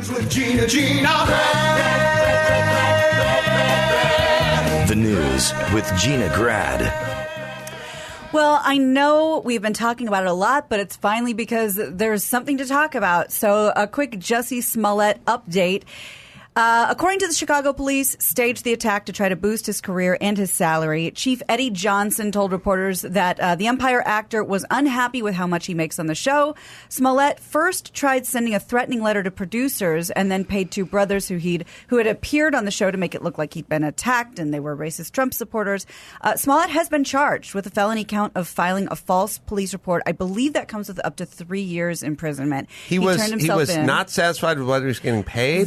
News with Gina. The News with Gina Grad. Well, I know we've been talking about it a lot, but it's finally because there's something to talk about. So a quick Jussie Smollett update. According to the Chicago police, staged the attack to try to boost his career and his salary. Chief Eddie Johnson told reporters that the Empire actor was unhappy with how much he makes on the show. Smollett first tried sending a threatening letter to producers and then paid two brothers who had appeared on the show to make it look like he'd been attacked and they were racist Trump supporters. Smollett has been charged with a felony count of filing a false police report. I believe that comes with up to 3 years imprisonment. He was not satisfied with whether he was getting paid?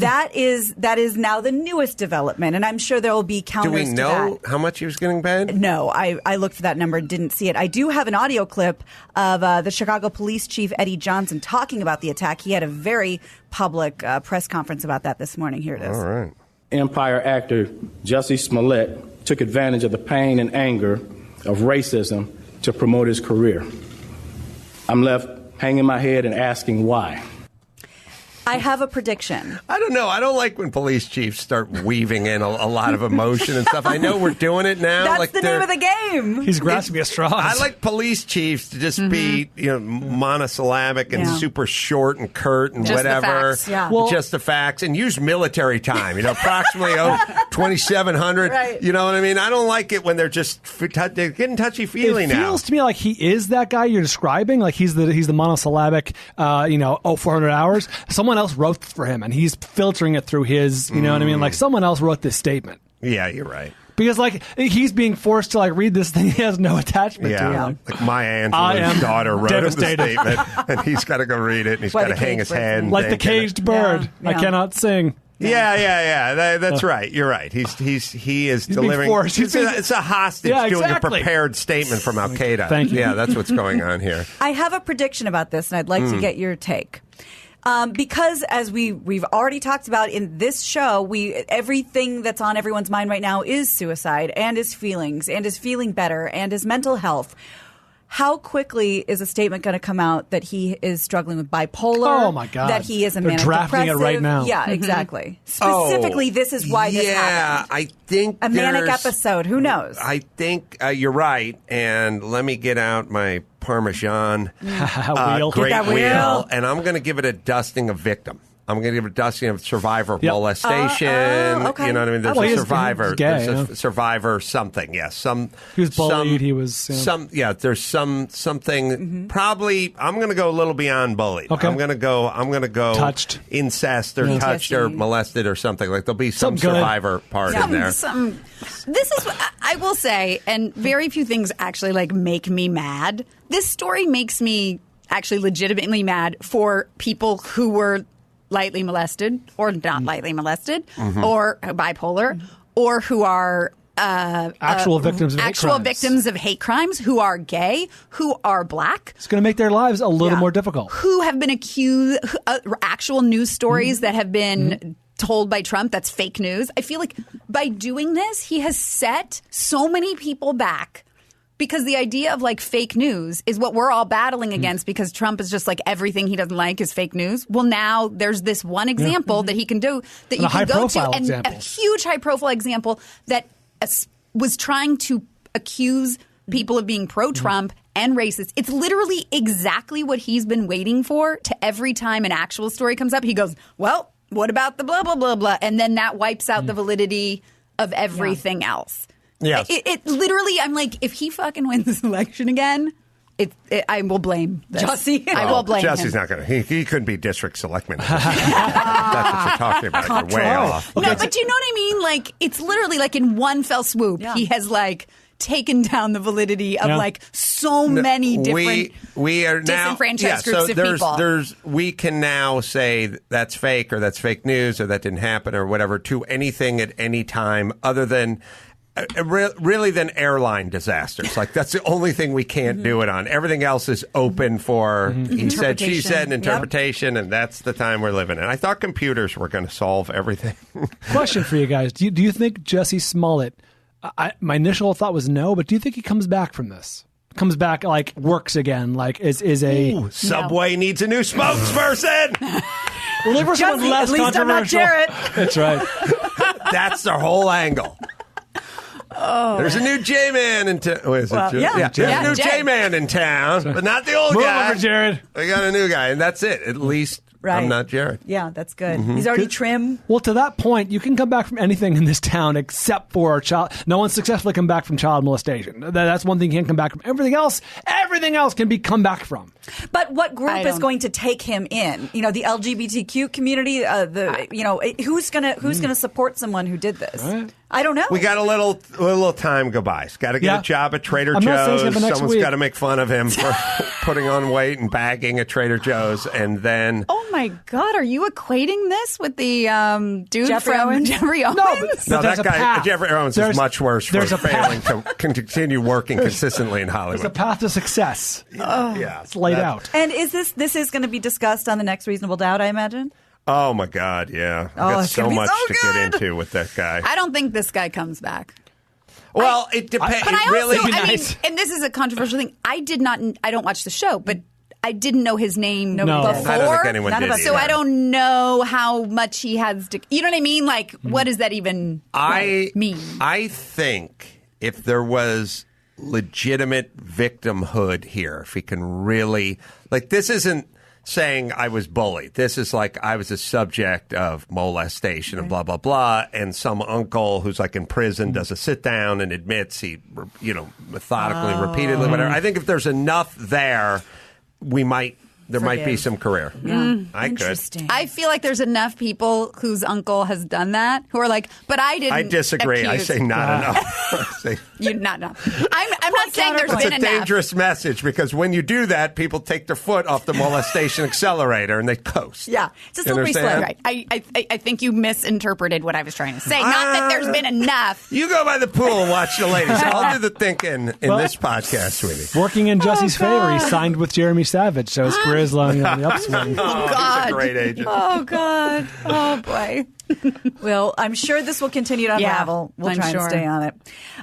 That is now the newest development, and I'm sure there will be counters to that. Do we know how much he was getting paid? No, I looked for that number and didn't see it. I do have an audio clip of the Chicago Police Chief Eddie Johnson talking about the attack. He had a very public press conference about that this morning. Here it is. All right. Empire actor Jussie Smollett took advantage of the pain and anger of racism to promote his career. I'm left hanging my head and asking why. I have a prediction. I don't know. I don't like when police chiefs start weaving in a lot of emotion and stuff. I know we're doing it now. That's the name of the game. He's grasping at straws. I like police chiefs to just be, monosyllabic and super short and curt and just whatever. The facts, yeah. Well, just the facts, and use military time. Approximately 2,700. Right. You know what I mean? I don't like it when they're just they're getting touchy-feely now. It feels to me like he is that guy you're describing. Like he's the monosyllabic. 400 hours. Someone else wrote for him, and he's filtering it through his. You know what I mean? Like someone else wrote this statement. Yeah, you're right. Because he's being forced to read this thing he has no attachment to. Yeah, like Maya Angelou's daughter wrote him the statement, and he's got to go read it, and he's got to hang his head. Like the caged bird. Yeah. I cannot sing. Yeah. That's right. You're right. He is delivering. It's a hostage doing a prepared statement from Al Qaeda. Thank you. Yeah, that's what's going on here. I have a prediction about this, and I'd like to get your take. Because as we've already talked about in this show, everything that's on everyone's mind right now is suicide and his feelings and his feeling better and his mental health. How quickly is a statement going to come out that he is struggling with bipolar? Oh, my God. That he is a They're manic drafting depressive? it right now. Yeah, exactly. Specifically, this is why this happened. Yeah, I think a manic episode. Who knows? I think you're right. And let me get out my Parmesan great wheel, and I'm going to give it a dusting of victim. I'm going to give it a dusting of survivor molestation. Okay. You know what I mean? There's a survivor. He's gay, there's a survivor something. Yes, he was bullied. He was there's something. Probably. I'm going to go a little beyond bullied. Okay. I'm going to go touched, incest, or touched, or molested, or something. Like there'll be some survivor part in there. This is, I will say, and very few things actually make me mad. This story makes me actually legitimately mad for people who were lightly molested or not lightly molested or bipolar or who are actual victims of hate crimes, who are gay, who are black. It's going to make their lives a little more difficult. Who have been accused, actual news stories that have been told by Trump that's fake news. I feel like by doing this, he has set so many people back. Because the idea of fake news is what we're all battling against because Trump is just everything he doesn't like is fake news. Well, now there's this one example that he can do that you can go to. And a huge high profile example that was trying to accuse people of being pro-Trump and racist. It's literally exactly what he's been waiting for to every time an actual story comes up. He goes, well, what about the blah, blah, blah, blah? And then that wipes out the validity of everything else. Yes. It literally, I'm if he fucking wins this election again, I will blame Jussie. I will blame Jussie's him. not going to. He couldn't be district selectman. That's what you're talking about. You're way off. No, but you know what I mean? It's literally in one fell swoop, he has taken down the validity of so many different we are now disenfranchised groups of people. We can now say that's fake or that's fake news or that didn't happen or whatever to anything at any time other than really than airline disasters. That's the only thing we can't do it on. Everything else is open for he said, she said, and interpretation, and that's the time we're living in. I thought computers were going to solve everything. Question for you guys. Do you think Jussie Smollett, my initial thought was no, but do you think he comes back from this? Comes back, works again, is a... Subway needs a new spokesperson! We're looking for someone Jussie, less at least I'm not controversial. Jarrett. That's right. That's the whole angle. There's a new J-man in town. There's a new J-man in town, but not the old Move guy. over, Jared. We got a new guy, and that's it. At least Right. I'm not Jared. Yeah, that's good. He's already trim. Well, to that point, you can come back from anything in this town except for child. No one's successfully come back from child molestation. That's one thing you can't come back from. Everything else can be come back from. But what group is going to take him in? You know, the LGBTQ community. Who's gonna support someone who did this? Right. I don't know. We got a little time goodbye. He's got to get a job at Trader Joe's. Someone's got to make fun of him for putting on weight and bagging at Trader Joe's, and then. Oh my God! Are you equating this with the dude Jeffrey from Owens? Jeffrey Owens? No, there's that a guy, path. Jeffrey Owens, is much worse for there's a failing to continue working consistently in Hollywood. There's a path to success. Yeah, It's laid out. And is this is going to be discussed on the next Reasonable Doubt? I imagine. Oh my God, yeah. I got it's so gonna be much so to good. get into with that guy. I don't think this guy comes back. Well, it depends. But I really, also, nice. and this is a controversial thing. I don't watch the show, but I didn't know his name No. before. I don't think anyone None of did us So either. I don't know how much he has to. You know what I mean? Like, what does that even mean? I think if there was legitimate victimhood here, if he can really, like, this isn't saying I was bullied. This is like I was a subject of molestation and blah, blah, blah. And some uncle who's like in prison does a sit down and admits he, methodically, repeatedly, whatever. I think if there's enough there, there might be some career. I could. Interesting. I feel like there's enough people whose uncle has done that who are like, but I didn't. I disagree. I accuse- say not enough. I say, you not enough. I'm not saying there's it's been a enough. dangerous message because when you do that, people take their foot off the molestation accelerator and they coast. Yeah, it's a You slippery understand? slope. Right. I think you misinterpreted what I was trying to say. Not that there's been enough. You go by the pool and watch the ladies. I'll do the thinking in this podcast, sweetie. Working in Jussie's favor, he signed with Jeremy Savage, so his career is on the upswing. Oh, God. he's a great agent. Oh God. Oh boy. Well, I'm sure this will continue to unravel. We'll I'm try and sure. stay on it.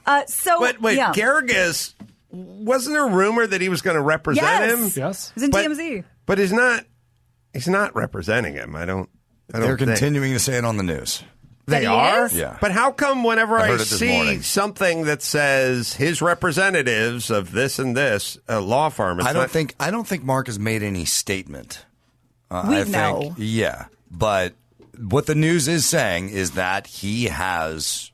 But wait, yeah. Garrigus, wasn't there a rumor that he was going to represent Yes. him? Yes. It's in But- TMZ. But he's not representing him. I don't They're think. continuing to say it on the news. They he are? is? Yeah. But how come whenever I I heard it this see morning. something that says his representatives of this and this law firm, it's I don't not- think Mark has made any statement. We I think, know. yeah, but what the news is saying is that he has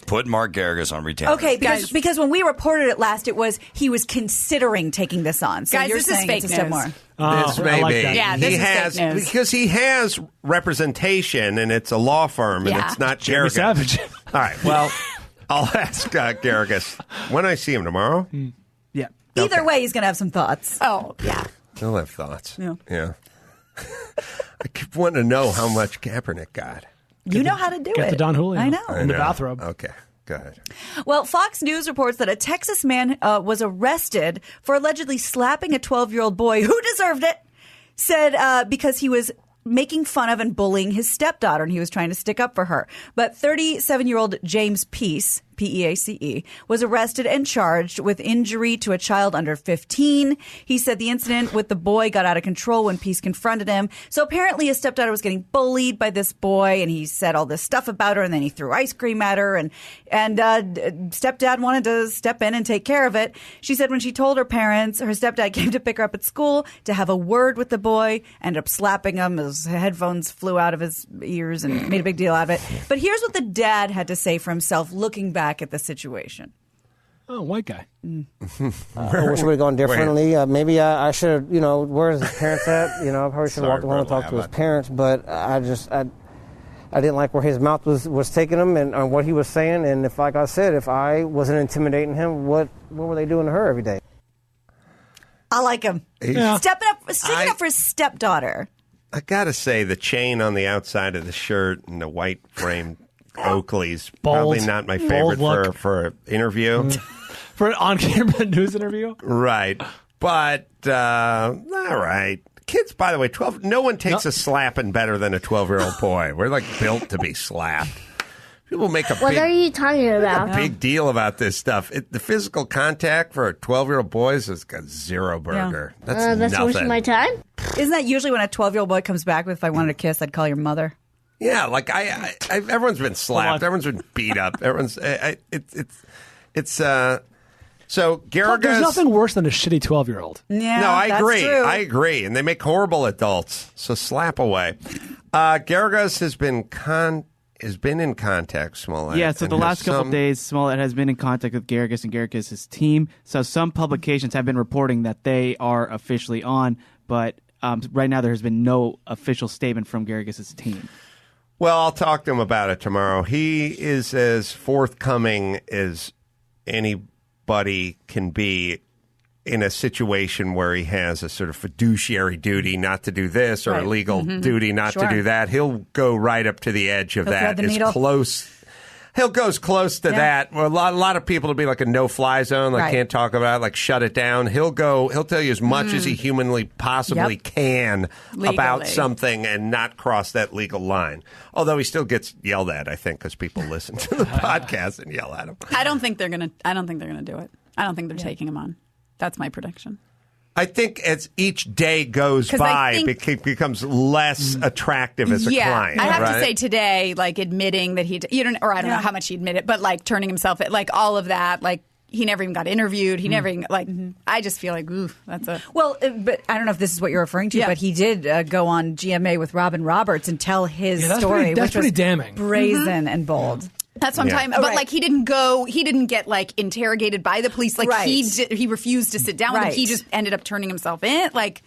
put Mark Garrigus on retainer. Okay, Guys. because when we reported it last, it was he was considering taking this on. So Guys, you're this is saying fake it's a step news. more. This I may like be. that. Yeah, this he is fake has news. because he has representation and it's a law firm and Yeah. it's not Jeremy Garrigus. Savage. All right. Well, I'll ask Garrigus when I see him tomorrow. Yeah. Either way, he's going to have some thoughts. Oh yeah. He'll have thoughts. Yeah. I keep wanting to know how much Kaepernick got. You know how to do Get it. the Don Julio. I know. In the bathrobe. Okay. Go ahead. Well, Fox News reports that a Texas man was arrested for allegedly slapping a 12-year-old boy who deserved it, said because he was making fun of and bullying his stepdaughter, and he was trying to stick up for her. But 37-year-old James Peace, P-E-A-C-E, was arrested and charged with injury to a child under 15. He said the incident with the boy got out of control when Peace confronted him. So apparently his stepdaughter was getting bullied by this boy, and he said all this stuff about her, and then he threw ice cream at her, and stepdad wanted to step in and take care of it. She said when she told her parents, her stepdad came to pick her up at school to have a word with the boy, ended up slapping him. His headphones flew out of his ears and made a big deal out of it. But here's what the dad had to say for himself looking back at the situation. Oh, white guy. I wish it would have gone differently. Maybe I should have, where's his parents at? I probably should have walked along and talked to his parents, but I didn't like where his mouth was taking him and what he was saying. And if, like I said, if I wasn't intimidating him, what were they doing to her every day? I like him. Yeah. Sticking up for his stepdaughter. I gotta say, the chain on the outside of the shirt and the white framed Oakley's probably not my favorite look. for an interview. For an on-camera news interview? Right. But, all right. Kids, by the way, 12, no one takes a slapping better than a 12-year-old boy. We're like built to be slapped. People make a What are you talking about? big deal about this stuff. The physical contact for a 12-year-old boy has got zero burger. That's That's nothing. wasting my time. Isn't that usually when a 12-year-old boy comes back with, if I wanted a kiss, I'd call your mother? Yeah, like everyone's been slapped. Everyone's been beat up. Everyone's so Garaga's. There's nothing worse than a shitty 12-year-old. Yeah, No, I that's agree. true. I agree, and they make horrible adults. So slap away. Garaga's has been in contact, Smollett. Yeah, so and the has last couple some- days, Smollett has been in contact with Garrigus and Garrigus' team. So some publications have been reporting that they are officially on, but right now there has been no official statement from Garrigus' team. Well, I'll talk to him about it tomorrow. He is as forthcoming as anybody can be in a situation where he has a sort of fiduciary duty not to do this or Right. a legal duty not to do that. He'll go right up to the edge of He'll that. thread the needle. He'll go as close to that. Well, a lot of people will be like a no-fly zone. Like, Right. can't talk about it. Like, shut it down. He'll tell you as much as he humanly possibly can about Legally. something and not cross that legal line. Although he still gets yelled at, I think, because people listen to the podcast and yell at him. I don't think they're gonna do it. I don't think they're taking him on. That's my prediction. I think as each day goes 'Cause I by, think- it becomes less attractive as a client. I have right? to say today, like admitting that I don't know how much he admitted, but like turning himself, like all of that, like he never even got interviewed. He never even, like. I just feel like, ooh, that's a. Well, but I don't know if this is what you're referring to, but he did go on GMA with Robin Roberts and tell his story, That's which was pretty damning. brazen and bold. That's what I'm talking about. But Right. like he didn't get like interrogated by the police. Like Right. he refused to sit down with them. Right. He just ended up turning himself in. Like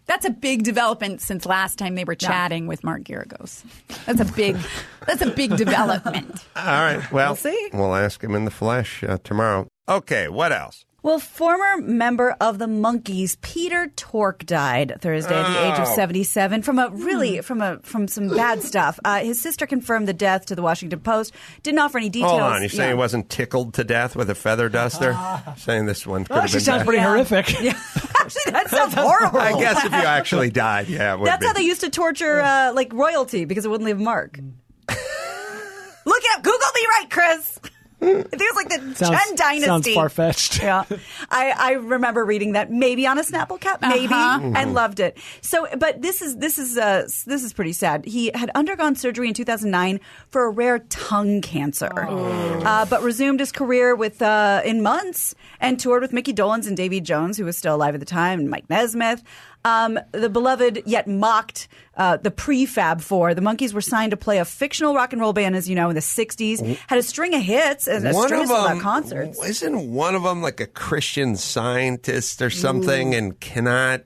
that's a big development since last time they were chatting with Mark Garagos. That's a big development. All right. Well, We'll see. We'll ask him in the flesh tomorrow. Okay. What else? Well, former member of the Monkees, Peter Tork, died Thursday at the age of 77 from some bad stuff. His sister confirmed the death to the Washington Post. Didn't offer any details. Hold on. You're saying he wasn't tickled to death with a feather duster? Saying this one could have Actually been sounds bad. pretty horrific. Actually, that sounds horrible. I guess if you actually died, yeah, it would That's be. how they used to torture like royalty because it wouldn't leave a mark. Look at Google me right, Chris. I think it was like the Chen Dynasty. Sounds far-fetched. Yeah, I remember reading that maybe on a Snapple cap, maybe, and loved it. So, but this is pretty sad. He had undergone surgery in 2009 for a rare tongue cancer, but resumed his career in months and toured with Mickey Dolenz and Davy Jones, who was still alive at the time, and Mike Nesmith. The beloved yet mocked the prefab four. The Monkees were signed to play a fictional rock and roll band, as you know, in the 60s. Had a string of hits and a string of sold-out concerts. Isn't one of them like a Christian Scientist or something and cannot,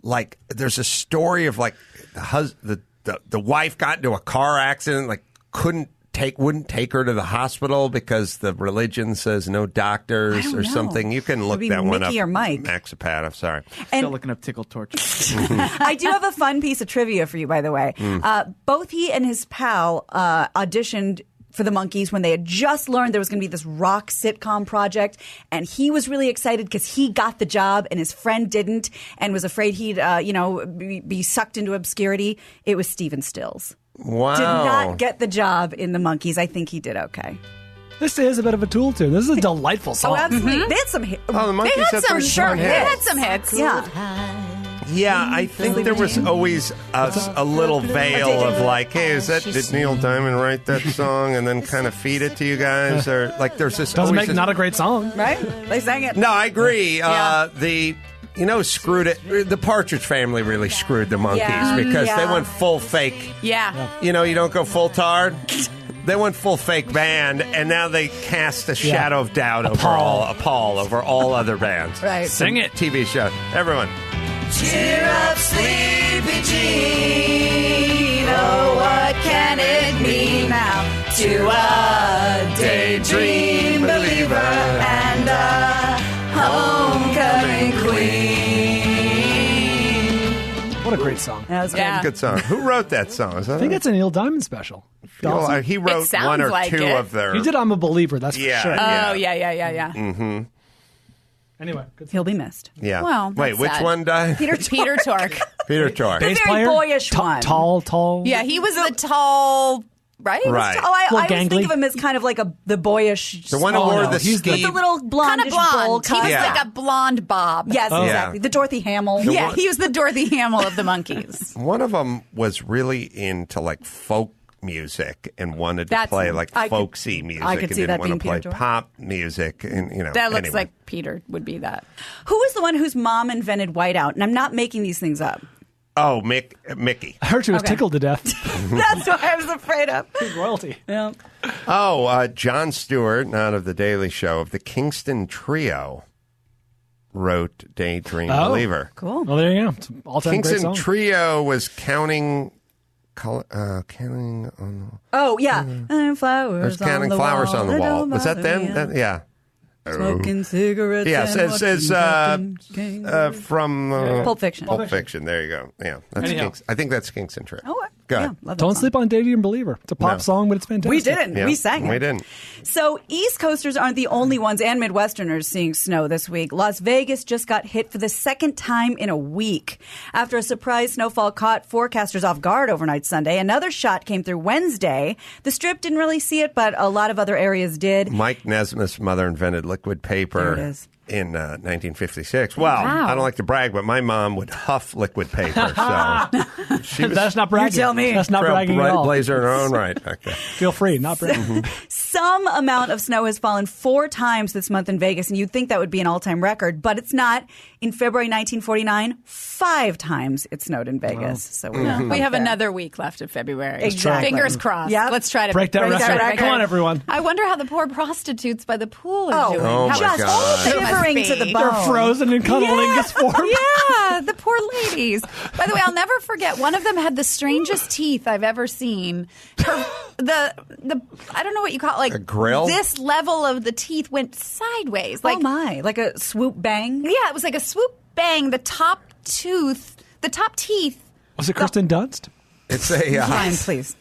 like, there's a story of like the wife got into a car accident, like wouldn't take her to the hospital because the religion says no doctors or something. You can look Maybe that one up. Mickey or Mike. Max Apatow, sorry. Still looking up tickle torture. I do have a fun piece of trivia for you, by the way. Both he and his pal auditioned for the Monkees when they had just learned there was going to be this rock sitcom project, and he was really excited because he got the job and his friend didn't, and was afraid he'd be sucked into obscurity. It was Stephen Stills. Wow. Did not get the job in the Monkees. I think he did okay. This is a bit of a tool tune. This is a delightful song. Oh, absolutely. They had some hits. Oh, the Monkees had some They hits. had some hits. Yeah. Yeah, I think there was always a little veil of like, hey, did Neil Diamond write that song and then kind of feed it to you guys? Or like there's this Doesn't always make not a great song. Right? They sang it. No, I agree. Yeah. Screwed it. The Partridge Family really screwed the Monkees Yeah. because they Yeah. went full fake. Yeah. You don't go full tard. They went full fake band, and now they cast a shadow of doubt over all other bands. Right. Sing it. TV show. Everyone. Cheer up, sleepy Jean. Oh, what can it mean now to a daydream believer and a homecoming queen? What a great song. That was good. Yeah. Good song. Who wrote that song? Is that I think it's a Neil Diamond special. Dawson. he wrote It sounds one or like two it. of their. He did I'm a Believer, that's Yeah. for sure. Yeah. Oh, yeah. Mm-hmm. Anyway, good song. He'll be missed. Yeah. Well, Wait, that's which sad. one died? Peter Tork. Peter Tork. The Bass very player? boyish one. Tall. Yeah, he was the tall right? Right. I always gangly. think of him as kind of like the boyish. The one who wore the With ski. the little blonde, Kind of blonde. bowl He was cut. like a blonde Bob. Yes, Oh. exactly. Yeah. The Dorothy Hamill. Yeah, he was the Dorothy Hamill of the Monkees. One of them was really into like folk music and wanted to That's- play like I could- folksy music I could and see didn't that want to being play Peter Tork. pop music and That looks anyway. like Peter would be that. Who is the one whose mom invented whiteout? And I'm not making these things up. Oh, Mickey. I heard she was Okay. tickled to death. That's what I was afraid of. Royalty. Yeah. Oh, Jon Stewart, not of The Daily Show, of the Kingston Trio, wrote Daydream Oh. Believer. Cool. Well, there you go. It's an all-time great Kingston song. Trio was counting on Oh, yeah. And flowers counting on the flowers wall. on the They wall. don't Was that bother them? me. Yeah. Smoking cigarettes. Yes, and it says watching Captain Kangaroo. from Pulp Fiction. Pulp Fiction. There you go. Yeah, that's Anyhow. I think that's Kingston Trio. Oh, Go yeah, ahead. love that Don't song. sleep on Daydream Believer. It's a pop No. song, but it's fantastic. We didn't. Yeah, We sang it. we didn't. So East Coasters aren't the only ones and Midwesterners seeing snow this week. Las Vegas just got hit for the second time in a week. After a surprise snowfall caught forecasters off guard overnight Sunday, another shot came through Wednesday. The Strip didn't really see it, but a lot of other areas did. Mike Nesmith's mother invented liquid paper There it is. in 1956. Well, Wow. I don't like to brag, but my mom would huff liquid paper. So she was That's not bragging. You tell me. That's not bragging at all. blazer in her own right. Okay. Feel free, not bragging. Some amount of snow has fallen 4 times this month in Vegas, and you'd think that would be an all-time record, but it's not. In February 1949, 5 times it snowed in Vegas. So We have another week left of February. Exactly. Fingers crossed. Yep. Let's try to Break that record. Come on, everyone. I wonder how the poor prostitutes by the pool are doing. Oh, How my much God. they must Shivering be. to the They're bone. frozen in cunnilingus form. Yeah, the poor ladies. By the way, I'll never forget. One of them had the strangest teeth I've ever seen. The I don't know what you call it, like A grill? This level of the teeth went sideways. Oh, my. Like a swoop bang? Yeah, it was like a swoop bang. The top teeth. Was it Kristen Dunst? It's a Fine, please.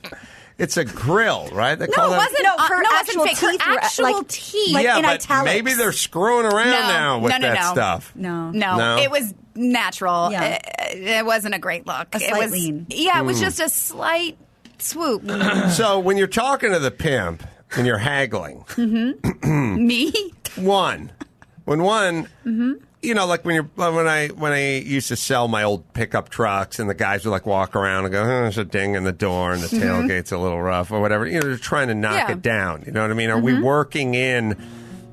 it's a grill, right? They No, call it that- wasn't. No, her no, it actual wasn't fake. teeth Her were, actual like- teeth. like yeah, in but italics. maybe they're screwing around now with that stuff. No. No, it was natural. Yeah. It wasn't a great look. A it slight was, lean. Yeah, it was just a slight swoop. So when you're talking to the pimp and you're haggling, Me? you know, like when I used to sell my old pickup trucks and the guys would like walk around and go, oh, there's a ding in the door and the tailgate's a little rough or whatever. You know, they're trying to knock Yeah. it down. You know what I mean? Are we working in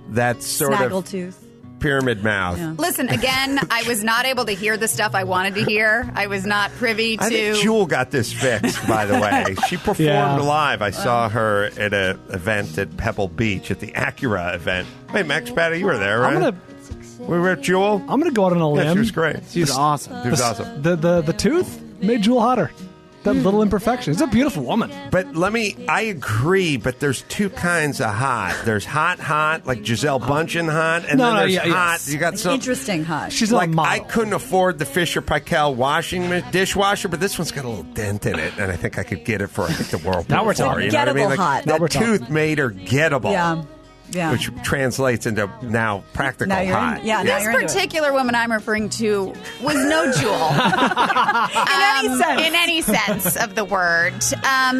that sort of Snaggletooth. pyramid mouth? Listen, again, I was not able to hear the stuff I wanted to hear. I was not privy to. I think Jewel got this fixed, by the way. She performed Yeah. live. I saw her at an event at Pebble Beach at the Acura event. Hey, Max Patty, you were there, right? We were at Jewel. I'm gonna go out on a limb. Yeah, she was great. She's awesome. She was awesome. The tooth made Jewel hotter. That little imperfection. It's a beautiful woman. But I agree, but there's two kinds of hot. There's hot, like Giselle Bundchen hot, and then there's hot. You got some Interesting hot. She's not like a model. I couldn't afford the Fisher Paykel dishwasher, but this one's got a little dent in it, and I think I could get it for the Whirlpool. Now we're floor, talking. you know what I mean? Gettable Like, hot. Now we're that tooth made her gettable. Yeah. Yeah. Which translates into now practical Now you're hot. in, yeah, now This you're into it. particular woman I'm referring to was no Jewel. In any sense of the word.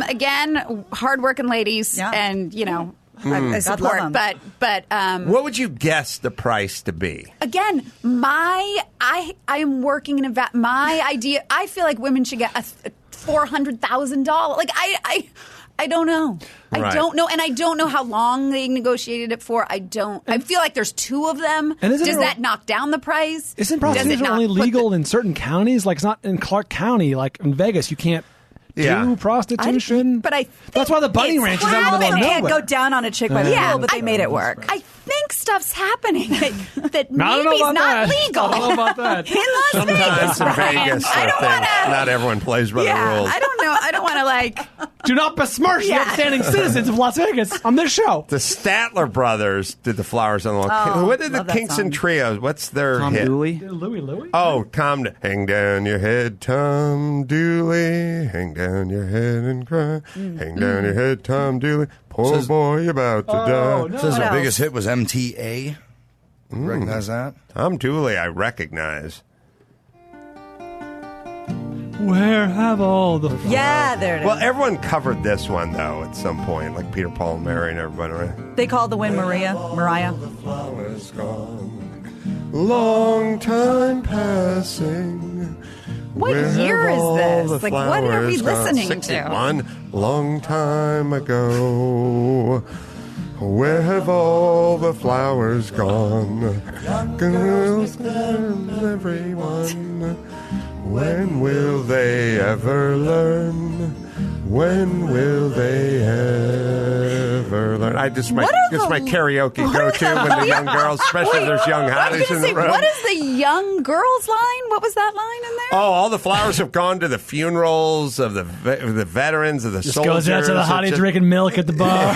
Again, hardworking ladies, Yeah. and I God love support. 'em. But What would you guess the price to be? again, I am working in my idea. I feel like women should get a $400,000. Like I don't know. Right. I don't know, and I don't know how long they negotiated it for. I feel like there's 2 of them. And isn't Does it- that knock down the price? Isn't Does it prostitution not only put the- legal in certain counties? Like it's not in Clark County, like in Vegas. You can't Yeah. do prostitution. But I think that's why the bunny it's ranch is out in the middle of You can't nowhere. go down on a chick by the Yeah, pool, but they made it work. I think stuff's happening that I don't know maybe is about not that. legal. I don't know about that. In Las Sometimes Vegas, in Brian. Vegas, I don't want to. not everyone plays by the rules. I don't know. I don't want to like. Do not besmirch the Yeah. upstanding citizens of Las Vegas on this show. The Statler brothers did the Flowers on the Wall. Oh, what did the love that Kingston song. Trio? What's their Tom hit? Dooley. Louie. Oh, Tom, hang down your head, Tom Dooley. Hang down your head and cry. Hang down your head, Tom Dooley. Poor Says- boy about to die. no. Says the What biggest hit was MTA. Recognize that? Tom Dooley, I recognize. Where have all the Yeah, there it is. Well, everyone covered this one, though, at some point, like Peter, Paul, and Mary and everybody, right? They call the wind Mariah. Flowers gone, long time passing. What Where year have is all this? the Like, what are we flowers gone? listening to? 61, long time ago. Where have all the flowers gone? Girls and everyone. When will they ever learn? When will they ever learn? It's my karaoke go-to when the young girls, especially if there's young hotties in the room. What is the young girls line? What was that line in there? Oh, all the flowers have gone to the funerals of the veterans, of the Just soldiers. goes out to the hottie drinking milk at the bar,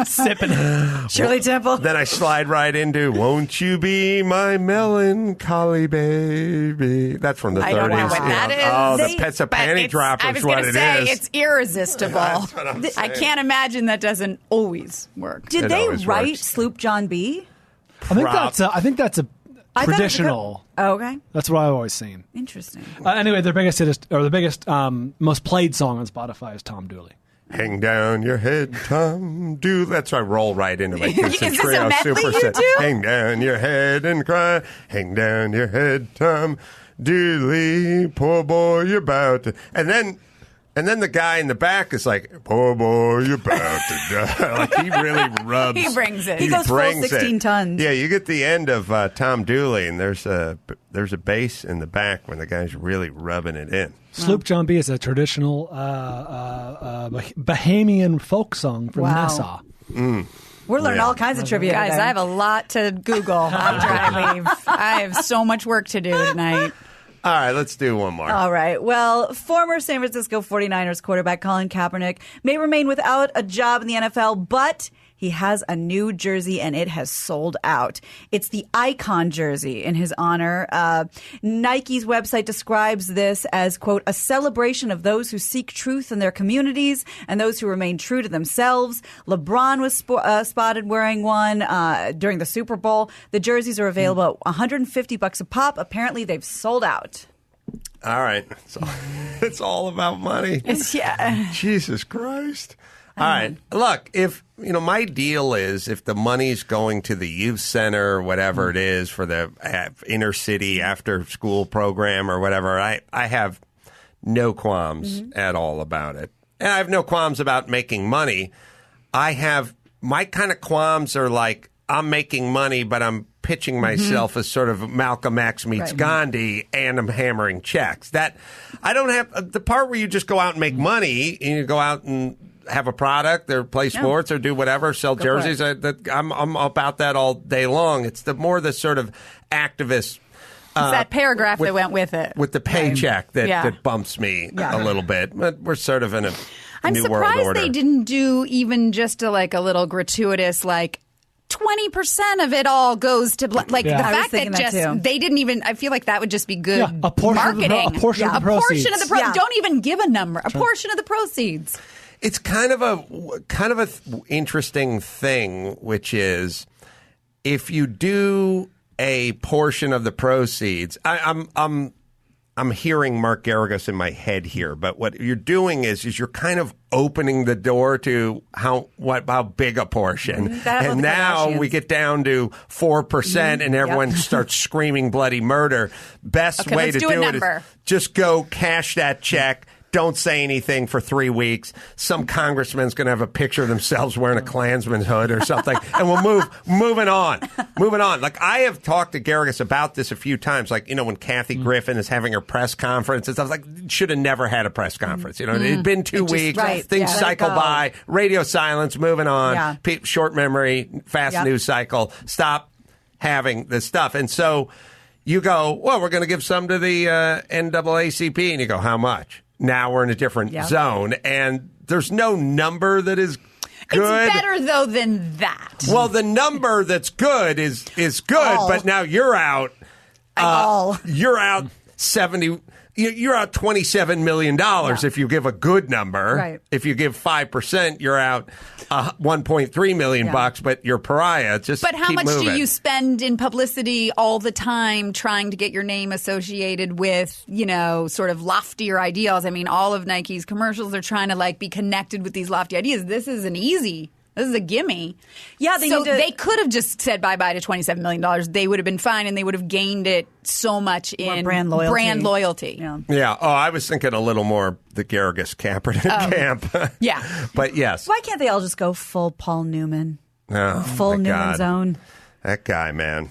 sipping. Shirley Temple. Then I slide right into "Won't You Be My Melancholy Baby." That's from the 30s. I don't know what that is. Oh, the panty dropper I was is what it say, is. it's irresistible. That's what I'm I saying. can't imagine that doesn't always work. Did It they always write works. Sloop John B? I think that's a I thought it was a traditional. Oh, okay. That's what I've always seen. Interesting. Anyway, their biggest most played song on Spotify is Tom Dooley. Hang down your head, Tom. That's why I roll right into my Is this Kingston a Trio medley you superset. do? Hang down your head and cry. Hang down your head, Tom Dooley. Poor boy, you're about to. And then the guy in the back is like, poor boy, you're about to die. Like, he really rubs. He brings it. He goes full brings 16 it. tons. Yeah, you get the end of Tom Dooley, and there's a bass in the back when the guy's really rubbing it in. Sloop John B is a traditional Bahamian folk song from Wow. Nassau. We're learning all kinds of trivia. Guys, today. I have a lot to Google after I leave. I have so much work to do tonight. All right, let's do one more. All right. Well, former San Francisco 49ers quarterback Colin Kaepernick may remain without a job in the NFL, but he has a new jersey and it has sold out. It's the Icon jersey in his honor. Nike's website describes this as, quote, a celebration of those who seek truth in their communities and those who remain true to themselves. LeBron was spotted wearing one during the Super Bowl. The jerseys are available at $150 a pop. Apparently, they've sold out. All right. It's all about money. Yeah. Jesus Christ. All right. Look, my deal is if the money's going to the youth center or whatever it is for the inner city after school program or whatever, I have no qualms at all about it. And I have no qualms about making money. My kind of qualms are like, I'm making money, but I'm pitching myself as sort of Malcolm X meets Gandhi, and I'm hammering checks. That I don't have the part where you just go out and make money, and you go out and have a product or play sports or do whatever, sell jerseys. I'm about that all day long. It's the sort of activist. It's that paragraph that went with it. With the paycheck that bumps me a little bit. But we're sort of in a I'm new world surprised order. they didn't do even just a little gratuitous 20% of it all goes to the I was fact thinking that that too. they didn't even. I feel like that would just be good a portion marketing. Of the, a portion of the proceeds. A portion of the proceeds. Yeah. Don't even give a number. A portion of the proceeds. It's kind of a interesting thing, which is if you do a portion of the proceeds. I'm hearing Mark Garagos in my head here, but what you're doing is you're kind of opening the door to how big a portion. And now we get down to 4% and everyone starts screaming bloody murder. Best way to do it is just go cash that check. Don't say anything for 3 weeks. Some congressman's going to have a picture of themselves wearing a Klansman's hood or something, and we'll moving on. Like, I have talked to Garagos about this a few times. Like, when Kathy Griffin is having her press conference and stuff, like, should have never had a press conference. It had been 2 weeks. Things cycle by. Radio silence. Moving on. Short memory. Fast news cycle. Stop having this stuff. And so you go, well, we're going to give some to the NAACP, and you go, how much? Now we're in a different zone, and there's no number that is good. It's better, though, than that. Well, the number that's good is good, but now you're out. You're out 70. you're out $27 million if you give a good number. Right. If you give 5%, you're out $1.3 million bucks, but you're pariah. But how much do you spend in publicity all the time trying to get your name associated with, sort of loftier ideals? I mean, all of Nike's commercials are trying to be connected with these lofty ideas. This is a gimme. Yeah, they could have just said bye-bye to $27 million. They would have been fine, and they would have gained it so much in brand loyalty. Yeah. Oh, I was thinking a little more the Kaepernick camp. Yeah. But yes. Why can't they all just go full Paul Newman? Oh, full Newman zone. That guy, man.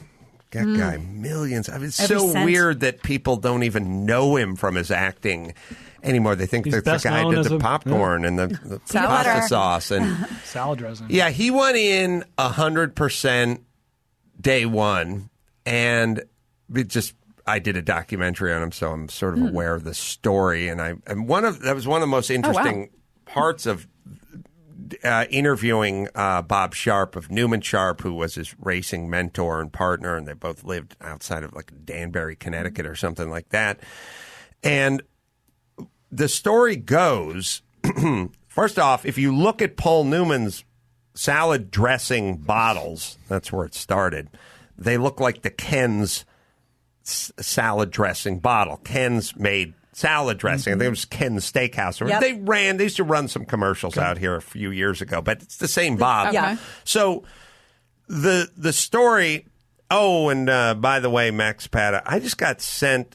That guy, millions. It's so weird that people don't even know him from his acting anymore. They think that the guy did the popcorn and the pasta sauce and salad dressing. Yeah, he went in 100% day one, and I did a documentary on him, so I'm sort of aware of the story. And that was one of the most interesting parts of interviewing Bob Sharp of Newman Sharp, who was his racing mentor and partner, and they both lived outside of Danbury, Connecticut, or something like that. And the story goes, first off, if you look at Paul Newman's salad dressing bottles, that's where it started, they look like the Ken's salad dressing bottle. Ken's made salad dressing. I think it was Ken's Steakhouse. Yep. They used to run some commercials out here a few years ago, but it's the same bottle. Yeah. So the story... Oh, and by the way, Max Pata, I got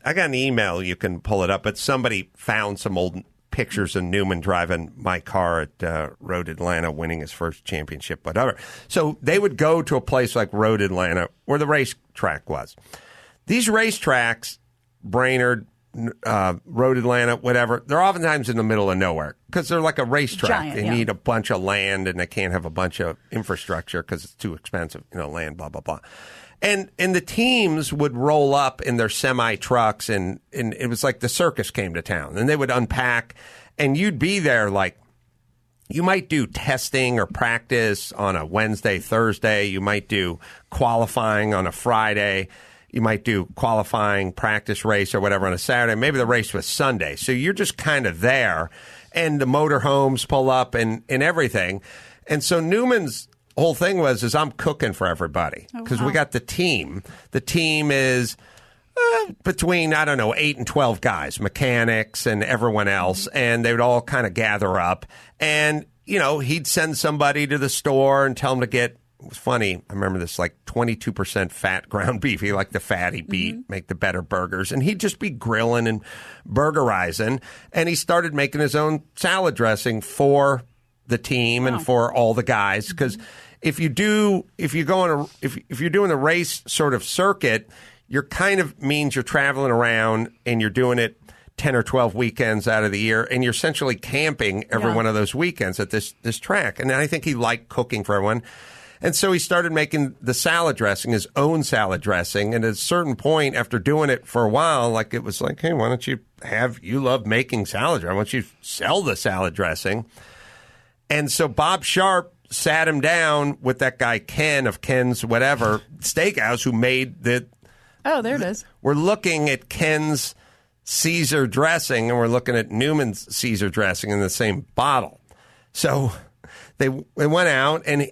an email, you can pull it up, but somebody found some old pictures of Newman driving my car at Road Atlanta, winning his first championship, whatever. So they would go to a place like Road Atlanta where the racetrack was. These racetracks, Brainerd, Road Atlanta, whatever, they're oftentimes in the middle of nowhere because they're like a racetrack. Giant, they need a bunch of land, and they can't have a bunch of infrastructure because it's too expensive, land, blah, blah, blah. And the teams would roll up in their semi trucks, and it was like the circus came to town, and they would unpack, and you'd be there you might do testing or practice on a Wednesday, Thursday. You might do qualifying on a Friday. You might do qualifying, practice race or whatever on a Saturday. Maybe the race was Sunday. So you're just kind of there, and the motorhomes pull up and everything. And so Newman's whole thing is I'm cooking for everybody because we got the team. The team is between, 8 and 12 guys, mechanics and everyone else, and they would all kind of gather up. And, he'd send somebody to the store and tell them to get, it was funny, I remember this, 22% fat ground beef. He liked the fatty beat, make the better burgers. And he'd just be grilling and burgerizing. And he started making his own salad dressing for the team and for all the guys, because if you're doing the race sort of circuit, you're kind of means you're traveling around and you're doing it 10 or 12 weekends out of the year, and you're essentially camping every one of those weekends at this track. And I think he liked cooking for everyone. And so he started making the salad dressing, his own salad dressing. And at a certain point, after doing it for a while, it was like, hey, why don't you love making salad dressing? Why don't you sell the salad dressing? And so Bob Sharp sat him down with that guy Ken of Ken's whatever Steakhouse, who made the... Oh, there it is. We're looking at Ken's Caesar dressing, and we're looking at Newman's Caesar dressing in the same bottle. So they went out, and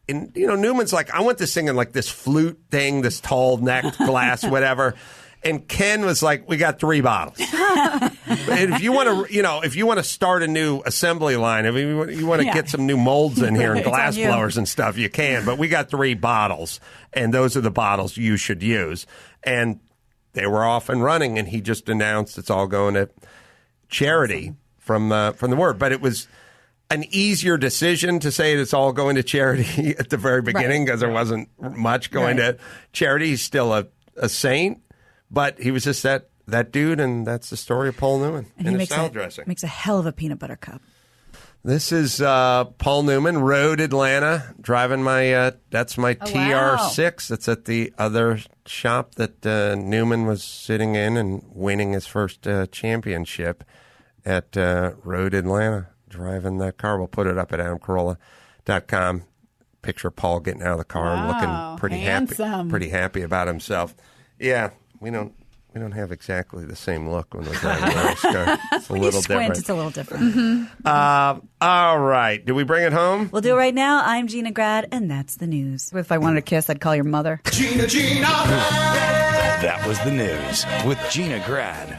Newman's like, I want this thing in this flute thing, this tall necked glass, whatever. And Ken was like, we got 3 bottles. And if you want to, start a new assembly line, you want to get some new molds in here and glass blowers and stuff, you can. But we got 3 bottles, and those are the bottles you should use. And they were off and running, and he just announced it's all going to charity from the word. But it was an easier decision to say it's all going to charity at the very beginning because there wasn't much going to charity. He's still a saint. But he was just that dude, and that's the story of Paul Newman and his salad dressing. Makes a hell of a peanut butter cup. This is Paul Newman, Road Atlanta, driving that's my TR6. That's at the other shop that Newman was sitting in and winning his first championship at Road Atlanta, driving that car. We'll put it up at AdamCarolla.com. Picture of Paul getting out of the car and looking pretty happy about himself. Yeah. We don't We don't have exactly the same look when we're driving the race car. It's a little different. It's a little different. All right. Do we bring it home? We'll do it right now. I'm Gina Grad, and that's the news. If I wanted to kiss, I'd call your mother. Gina. That was the news with Gina Grad.